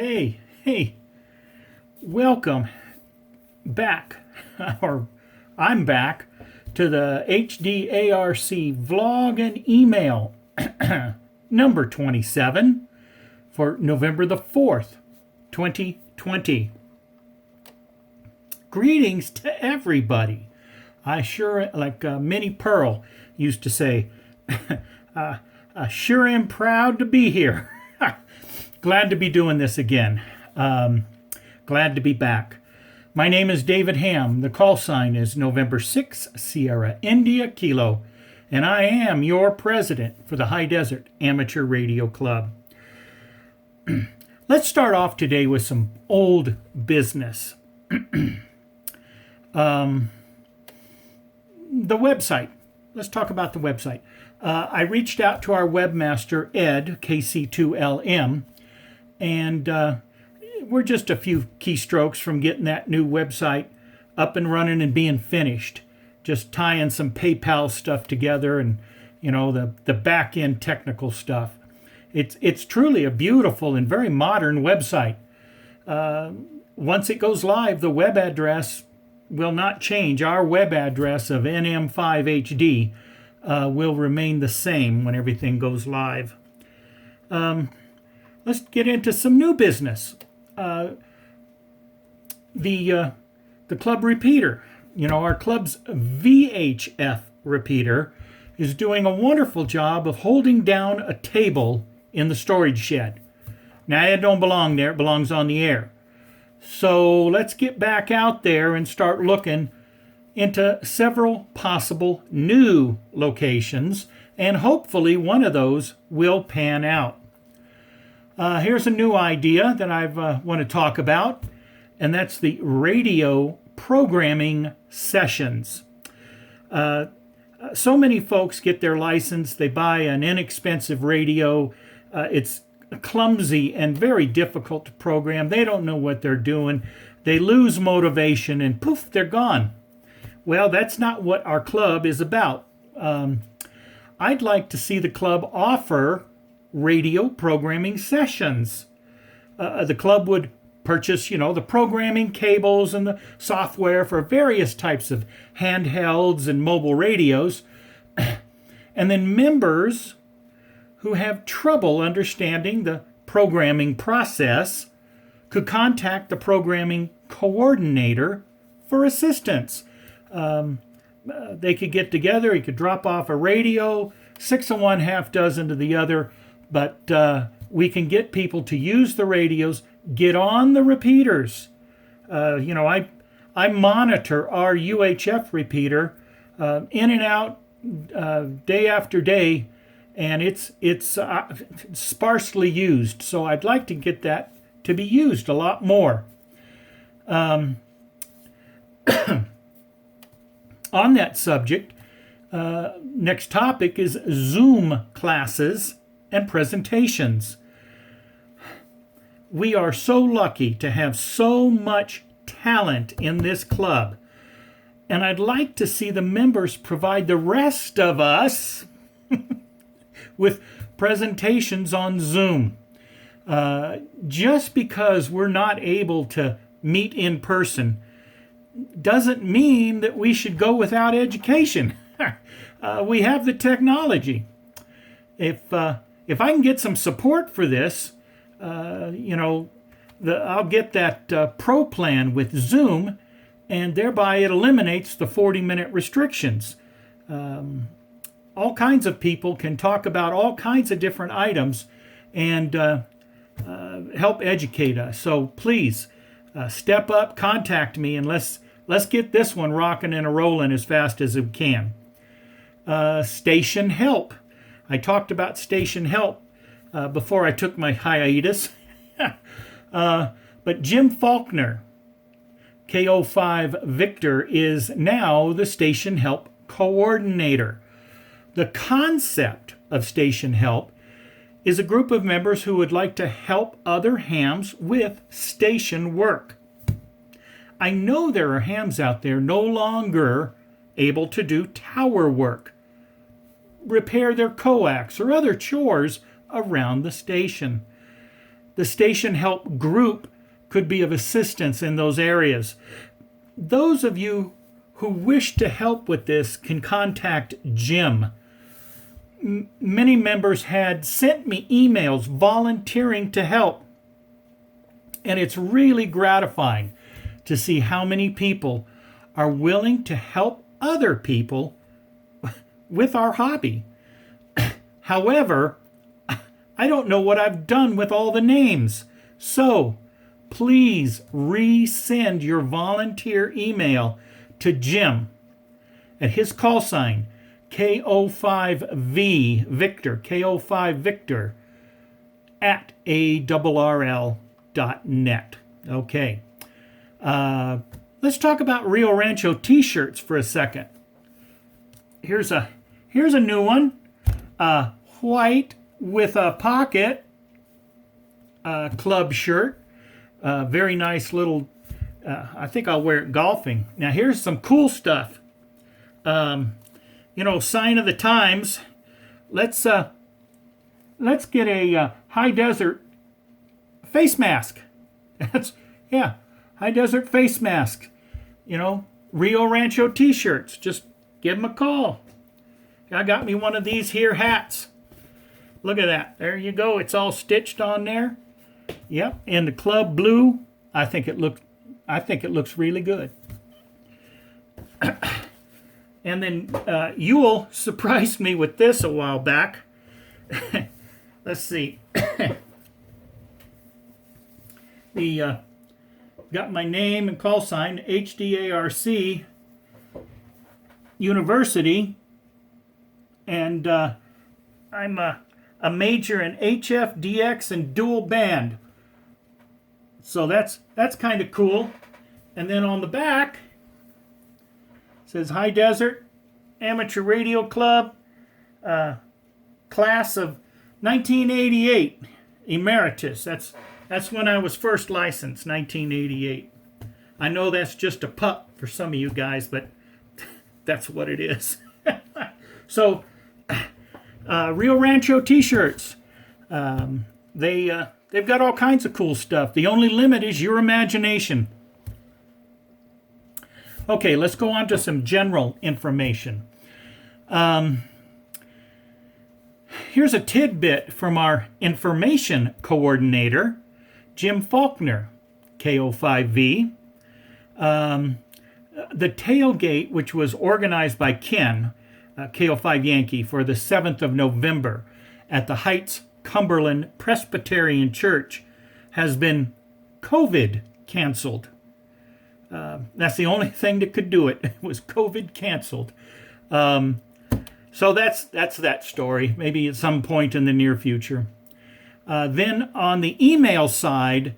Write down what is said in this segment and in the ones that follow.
Hey, welcome back, or I'm back to the Hdarc vlog and email number 27 for November the 4th, 2020. Greetings to everybody. I sure, like Minnie Pearl used to say, I sure am proud to be here. Glad to be doing this again. Glad to be back. My name is David Ham. The call sign is November 6 Sierra India Kilo, and I am your president for the High Desert Amateur Radio Club. Let's start off today with some old business. The website. Let's talk about the website. I reached out to our webmaster, Ed, KC2LM, and we're just a few keystrokes from getting that new website up and running and being finished. Just tying some PayPal stuff together and, the back-end technical stuff. It's truly a beautiful and very modern website. Once it goes live, the web address will not change. Our web address of NM5HD will remain the same when everything goes live. Let's get into some new business. The club repeater, our club's VHF repeater is doing a wonderful job of holding down a table in the storage shed. Now, it don't belong there. It belongs on the air. So let's get back out there and start looking into several possible new locations, and hopefully one of those will pan out. Here's a new idea that I want to talk about, and that's the radio programming sessions. So many folks get their license, they buy an inexpensive radio. It's clumsy and very difficult to program. They don't know what they're doing. They lose motivation and poof, they're gone. Well, that's not what our club is about. I'd like to see the club offer radio programming sessions. The club would purchase, the programming cables and the software for various types of handhelds and mobile radios. And then members who have trouble understanding the programming process could contact the programming coordinator for assistance. They could get together, he could drop off a radio, 6 of one, half dozen to the other, but we can get people to use the radios, get on the repeaters. I monitor our UHF repeater in and out day after day, and it's sparsely used, so I'd like to get that to be used a lot more. On that subject, next topic is Zoom classes and presentations. We are so lucky to have so much talent in this club, and I'd like to see the members provide the rest of us with presentations on Zoom. Just because we're not able to meet in person doesn't mean that we should go without education. We have the technology. If I can get some support for this, I'll get that pro plan with Zoom, and thereby it eliminates the 40-minute restrictions. All kinds of people can talk about all kinds of different items and help educate us. So please step up, contact me, and let's get this one rocking and rolling as fast as we can. Station help. I talked about station help before I took my hiatus. But Jim Faulkner, KO5 Victor, is now the station help coordinator. The concept of station help is a group of members who would like to help other hams with station work. I know there are hams out there no longer able to do tower work, repair their coax, or other chores around the station. the station help group could be of assistance in those areas. Those of you who wish to help with this can contact Jim. Many members had sent me emails volunteering to help, and it's really gratifying to see how many people are willing to help other people with our hobby. However, I don't know what I've done with all the names, so please resend your volunteer email to Jim at his call sign K05V Victor, K05 Victor at ARRL.net. Okay. Let's talk about Rio Rancho t-shirts for a second. Here's a new one, white with a pocket club shirt. Very nice little. I think I'll wear it golfing. Now here's some cool stuff. Sign of the times. Let's get a high desert face mask. High desert face mask. Rio Rancho t-shirts. Just give them a call. I got me one of these here hats. Look at that. There you go. It's all stitched on there. Yep. And the club blue. I think it looks really good. And then Yule surprised me with this a while back. Let's see. Got my name and call sign, HDARC University, and I'm a major in HF, DX, and dual band. So that's kind of cool. And then on the back it says High Desert Amateur Radio Club, class of 1988, emeritus. That's when I was first licensed, 1988. I know that's just a pup for some of you guys, but that's what it is. So, Rio Rancho t-shirts. They've got all kinds of cool stuff. The only limit is your imagination. Okay, let's go on to some general information. Here's a tidbit from our information coordinator, Jim Faulkner, K05V. The tailgate, which was organized by Ken, K05 Yankee, for the 7th of November at the Heights Cumberland Presbyterian Church, has been COVID canceled. That's the only thing that could do it. It was COVID canceled. So that's that story. Maybe at some point in the near future. Then on the email side,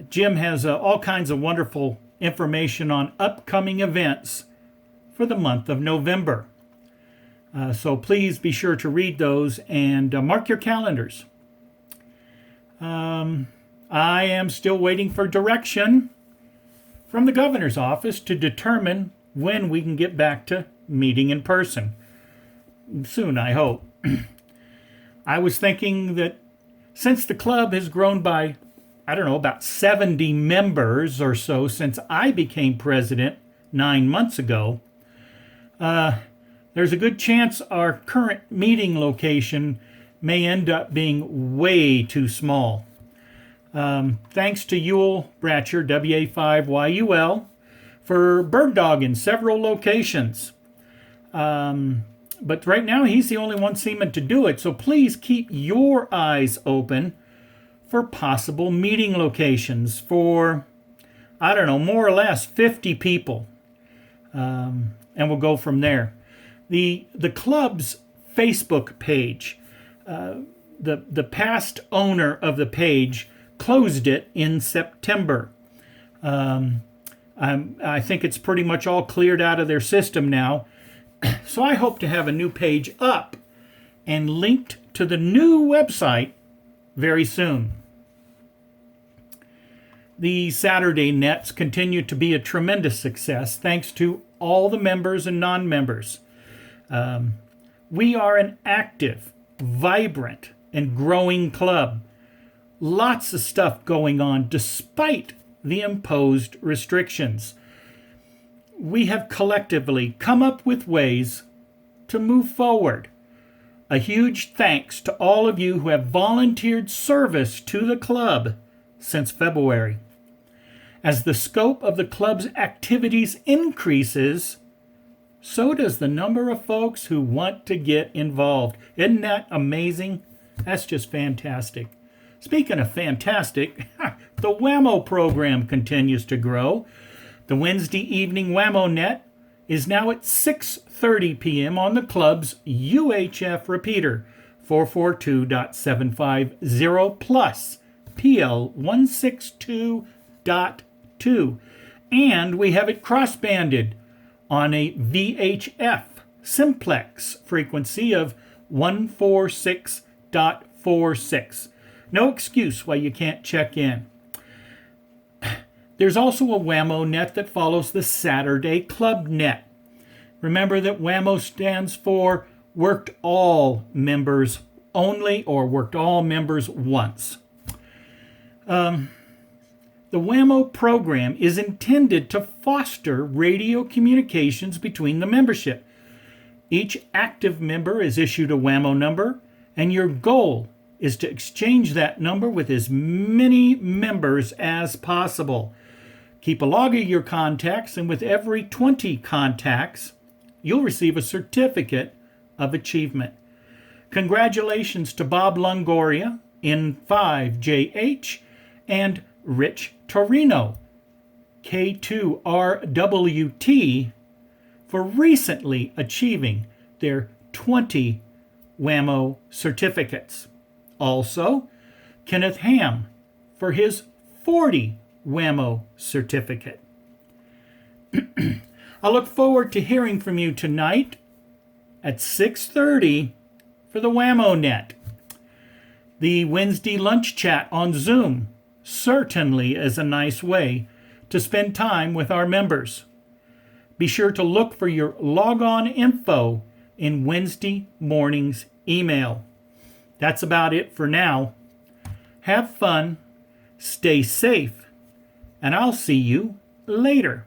Jim has all kinds of wonderful information on upcoming events for the month of November. So please be sure to read those and mark your calendars. I am still waiting for direction from the governor's office to determine when we can get back to meeting in person. Soon, I hope. I was thinking that since the club has grown by, about 70 members or so since I became president 9 months ago, there's a good chance our current meeting location may end up being way too small. Thanks to Yule Bratcher, WA5YUL, for bird dogging several locations. But right now he's the only one seeming to do it, so please keep your eyes open for possible meeting locations for, more or less 50 people. And we'll go from there. The club's Facebook page, the past owner of the page closed it in September. I think it's pretty much all cleared out of their system now. So I hope to have a new page up and linked to the new website very soon. The Saturday Nets continue to be a tremendous success thanks to all the members and non-members. We are an active, vibrant, and growing club Lots of stuff going on despite the imposed restrictions. We have collectively come up with ways to move forward. A huge thanks to all of you who have volunteered service to the club since February. As the scope of the club's activities increases, so does the number of folks who want to get involved. Isn't that amazing? That's just fantastic. Speaking of fantastic, the WAMO program continues to grow. The Wednesday evening WAMO Net is now at 6:30 p.m. on the club's UHF repeater, 442.750 plus PL 162.2. And we have it cross-banded on a VHF simplex frequency of 146.46. No excuse why you can't check in. There's also a WAMO net that follows the Saturday Club net. Remember that WAMO stands for Worked All Members Only, or Worked All Members Once. The WAMO program is intended to foster radio communications between the membership. Each active member is issued a WAMO number, and your goal is to exchange that number with as many members as possible. Keep a log of your contacts, and with every 20 contacts, you'll receive a certificate of achievement. Congratulations to Bob Longoria in 5JH and Rich Torino, K2RWT, for recently achieving their 20 WAMO certificates. Also, Kenneth Ham for his 40 WAMO certificate. I look forward to hearing from you tonight at 6:30 for the WAMO Net. The Wednesday lunch chat on Zoom certainly is a nice way to spend time with our members. Be sure to look for your log-on info in Wednesday morning's email. That's about it for now. Have fun, stay safe, and I'll see you later.